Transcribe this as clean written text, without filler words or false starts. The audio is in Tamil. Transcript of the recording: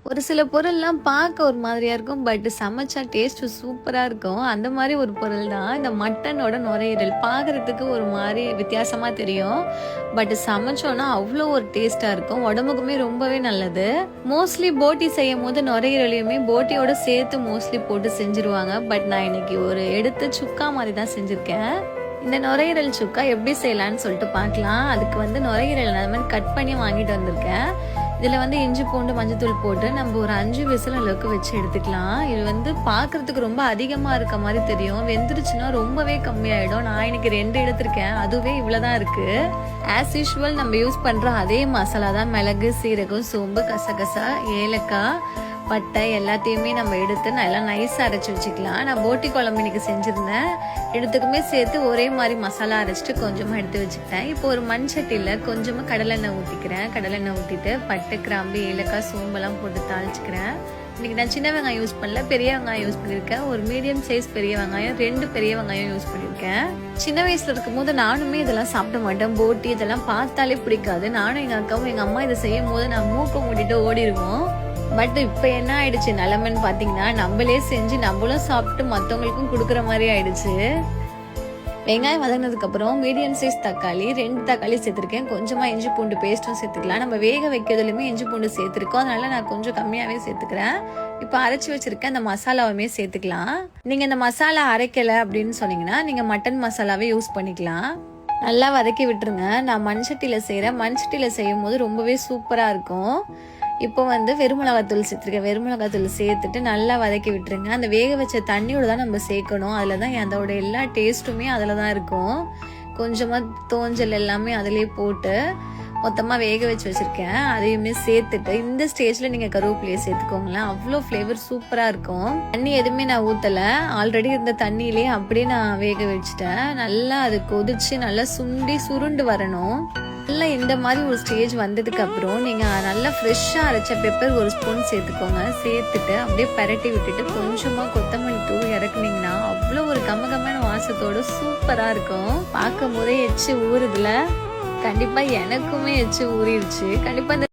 ஒரு சில பொருள்லாம் பார்க்க ஒரு மாதிரியா இருக்கும். பட் சமைச்சா டேஸ்ட் சூப்பரா இருக்கும். அந்த மாரி ஒரு பொருள் தான் இந்த மட்டனோட நுரையீரல். பார்க்கறதுக்கு ஒரு மாரி வித்தியாசமா தெரியும். பட் சமைச்சோம்னா அவ்வளோ ஒரு டேஸ்ட்டா இருக்கும். உடம்புக்குமே ரொம்பவே நல்லது. மோஸ்ட்லி போட்டி செய்யும்போது நுரையீரலையுமே போட்டியோட சேர்த்து மோஸ்ட்லி போட்டு செஞ்சுருவாங்க. பட் நான் இன்னைக்கு ஒரு எடுத்து சுக்கா மாரி தான் செஞ்சிருக்கேன். இந்த நுரையீரல் சுக்கா எப்படி செய்யலான்னு சொல்லிட்டு பார்க்கலாம். அதுக்கு வந்து நுரையீரல் நான் அது மாதிரி கட் பண்ணி வாங்கிட்டு வந்திருக்கேன். இதில் வந்து இஞ்சி பூண்டு மஞ்சத்தூள் போட்டு நம்ம ஒரு 5 விசில் அளவுக்கு வச்சு எடுத்துக்கலாம். இது வந்து பார்க்குறதுக்கு ரொம்ப அதிகமாக இருக்க மாதிரி தெரியும். வெந்துருச்சுன்னா ரொம்பவே கம்மியாயிடும். நான் இன்னைக்கு 2 எடுத்திருக்கேன். அதுவே இவ்வளோதான் இருக்குது. ஆஸ் யூஷுவல் நம்ம யூஸ் பண்ணுற அதே மசாலா தான். மிளகு, சீரகம், சோம்பு, கசகசா, ஏலக்காய், பட்டை எல்லாத்தையுமே நம்ம எடுத்து நல்லா நைஸாக அரைச்சி வச்சுக்கலாம். நான் போட்டி குழம்பு இன்னைக்கு செஞ்சுருந்தேன். எடுத்துக்குமே சேர்த்து ஒரே மாதிரி மசாலா அரைச்சிட்டு கொஞ்சமாக எடுத்து வச்சுக்கிட்டேன். இப்போ ஒரு மண் சட்டியில் கொஞ்சமாக கடலெண்ணெய் ஊற்றிக்கிறேன். கடலெண்ணெய் ஊற்றிட்டு பட்டை, கிராம்பு, ஏலக்காய், சோம்பெல்லாம் போட்டு தாளிச்சிக்கிறேன். இன்றைக்கி நான் சின்ன வெங்காயம் யூஸ் பண்ணல, பெரிய வெங்காயம் யூஸ் பண்ணியிருக்கேன். ஒரு மீடியம் சைஸ் பெரிய வெங்காயம், 2 பெரிய வெங்காயம் யூஸ் பண்ணியிருக்கேன். சின்ன வயசில் இருக்கும்போது நானுமே இதெல்லாம் சாப்பிட மாட்டேன். போட்டி இதெல்லாம் பார்த்தாலே பிடிக்காது. நானும் எங்கள் அக்காவும் எங்கள் அம்மா இதை செய்யும் போது நான் மூக்க மூடிட்டு ஓடிடுவோம். பட் இப்போ என்ன ஆயிடுச்சு நிலைமைன்னு பார்த்தீங்கன்னா, நம்மளே செஞ்சு நம்மளும் சாப்பிட்டு மற்றவங்களுக்கும் கொடுக்குற மாதிரி ஆயிடுச்சு. வெங்காயம் வதங்கினதுக்கப்புறம் மீடியம் சைஸ் தக்காளி 2 தக்காளி சேர்த்துருக்கேன். கொஞ்சமாக இஞ்சி பூண்டு பேஸ்ட்டும் சேர்த்துக்கலாம். நம்ம வேக வைக்கிறதுலையுமே இஞ்சி பூண்டு சேர்த்துருக்கோம். அதனால நான் கொஞ்சம் கம்மியாகவே சேர்த்துக்கிறேன். இப்போ அரைச்சி வச்சிருக்கேன் அந்த மசாலாவுமே சேர்த்துக்கலாம். நீங்கள் இந்த மசாலா அரைக்கலை அப்படின்னு சொன்னீங்கன்னா நீங்கள் மட்டன் மசாலாவே யூஸ் பண்ணிக்கலாம். நல்லா வதக்கி விட்டுருங்க. நான் மண்சட்டியில் செய்கிறேன். மண்சட்டியில் செய்யும் போது ரொம்பவே சூப்பராக இருக்கும். இப்போ வந்து வெறுமிளகாத்தூள் சேர்த்துருக்கேன். வெறுமிளகாத்தூள் சேர்த்துட்டு நல்லா வதக்கி விட்டுருங்க. அந்த வேக வச்ச தண்ணியோட தான் நம்ம சேர்க்கணும். அதில் தான் அதோட எல்லா டேஸ்ட்டுமே அதில் தான் இருக்கும். கொஞ்சமாக தோஞ்சல் எல்லாமே அதிலே போட்டு மொத்தமாக வேக வச்சு வச்சுருக்கேன். அதையுமே சேர்த்துட்டு இந்த ஸ்டேஜில் நீங்கள் கருவேப்பிலையை சேர்த்துக்கோங்களேன். அவ்வளோ ஃப்ளேவர் சூப்பராக இருக்கும். தண்ணி எதுவுமே நான் ஊற்றலை. ஆல்ரெடி இருந்த தண்ணியிலே அப்படியே நான் வேக வச்சுட்டேன். நல்லா அது கொதிச்சு நல்லா சுருண்டு வரணும். நல்லா இந்த மாதிரி ஒரு ஸ்டேஜ் வந்ததுக்கு அப்புறம் நீங்கள் நல்லா ஃப்ரெஷ்ஷாக அரைச்ச பெப்பர் ஒரு ஸ்பூன் சேர்த்துக்கோங்க. சேர்த்துட்டு அப்படியே பரட்டி விட்டுட்டு கொஞ்சமாக கொத்தமல்லி தூள் இறக்குனீங்கன்னா அவ்வளோ ஒரு கமகமான வாசத்தோடு சூப்பராக இருக்கும். பார்க்கும் போதே எச்சு ஊறுதுல. கண்டிப்பாக எனக்குமே எச்சு ஊறிடுச்சு. கண்டிப்பாக